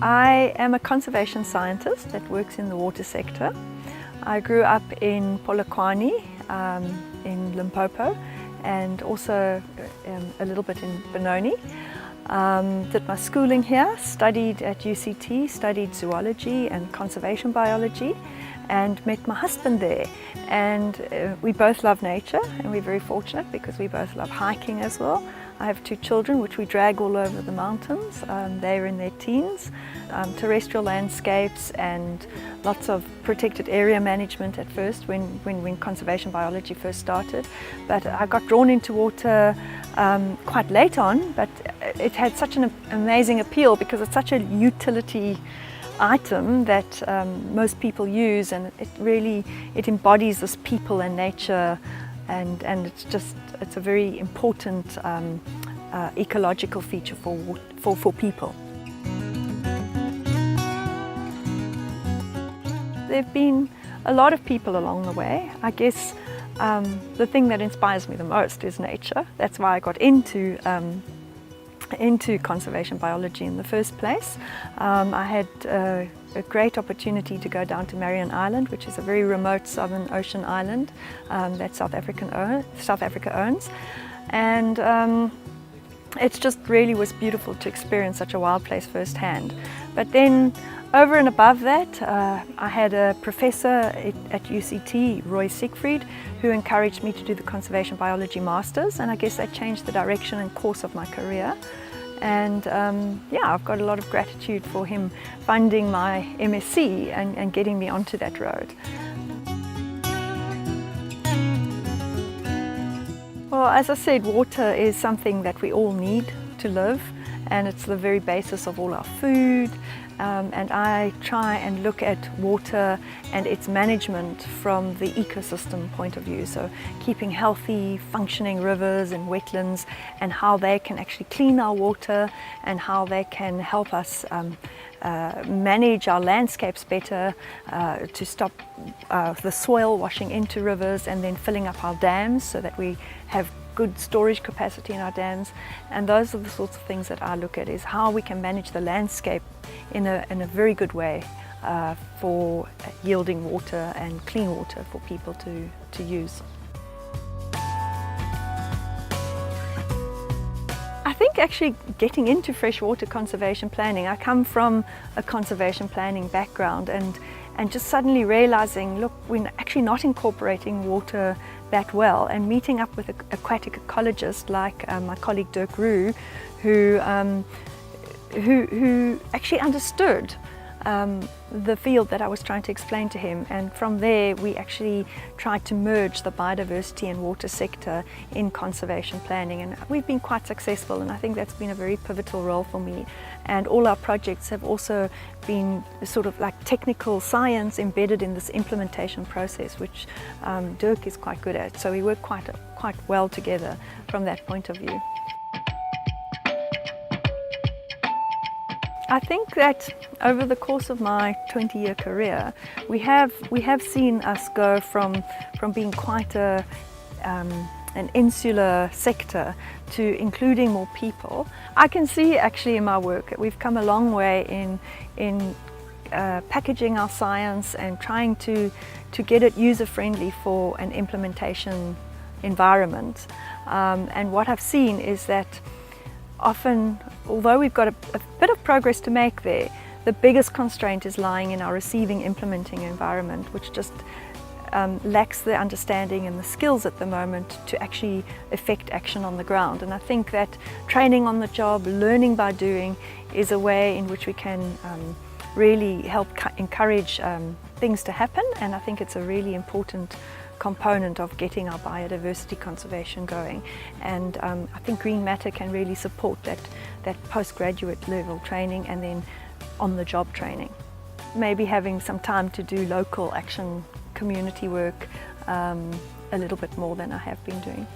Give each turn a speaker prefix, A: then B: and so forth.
A: I am a conservation scientist that works in the water sector. I grew up in Polokwane in Limpopo and also a little bit in Benoni. Did my schooling here, studied at UCT, studied zoology and conservation biology, and met my husband there. And we both love nature, and we're very fortunate because we both love hiking as well. I have two children which we drag all over the mountains. They're in their teens. Terrestrial landscapes and lots of protected area management at first when conservation biology first started. But I got drawn into water quite late on, but it had such an amazing appeal because it's such a utility item that most people use, and it embodies this people and nature, and it's a very important ecological feature for people. There have been a lot of people along the way. I guess the thing that inspires me the most is nature. That's why I got into conservation biology in the first place. I had a great opportunity to go down to Marion Island, which is a very remote Southern Ocean island that South Africa owns. And it just really was beautiful to experience such a wild place firsthand. But then over and above that, I had a professor at UCT, Roy Siegfried, who encouraged me to do the Conservation Biology Masters, and I guess that changed the direction and course of my career. And yeah, I've got a lot of gratitude for him funding my MSc and getting me onto that road. Well, as I said, water is something that we all need to live, and it's the very basis of all our food. And I try and look at water and its management from the ecosystem point of view. So keeping healthy, functioning rivers and wetlands, and how they can actually clean our water and how they can help us manage our landscapes better, to stop the soil washing into rivers and then filling up our dams so that we have good storage capacity in our dams. And those are the sorts of things that I look at, is how we can manage the landscape in a very good way for yielding water and clean water for people to use. I think actually getting into freshwater conservation planning, I come from a conservation planning background, and just suddenly realizing, look, we're actually not incorporating water that well, and meeting up with an aquatic ecologist like my colleague Dirk Roo, who actually understood the field that I was trying to explain to him, and from there we actually tried to merge the biodiversity and water sector in conservation planning, and we've been quite successful, and I think that's been a very pivotal role for me. And all our projects have also been sort of like technical science embedded in this implementation process, which Dirk is quite good at, so we work quite well together from that point of view. I think that over the course of my 20-year career, we have seen us go from being quite an insular sector to including more people. I can see actually in my work that we've come a long way in packaging our science and trying to get it user-friendly for an implementation environment. And what I've seen is that often, although we've got a bit of progress to make there, the biggest constraint is lying in our receiving, implementing environment, which just lacks the understanding and the skills at the moment to actually effect action on the ground. And I think that training on the job, learning by doing, is a way in which we can really help encourage things to happen, and I think it's a really important component of getting our biodiversity conservation going. And I think GreenMatter can really support that postgraduate level training and then on-the-job training. Maybe having some time to do local action community work a little bit more than I have been doing.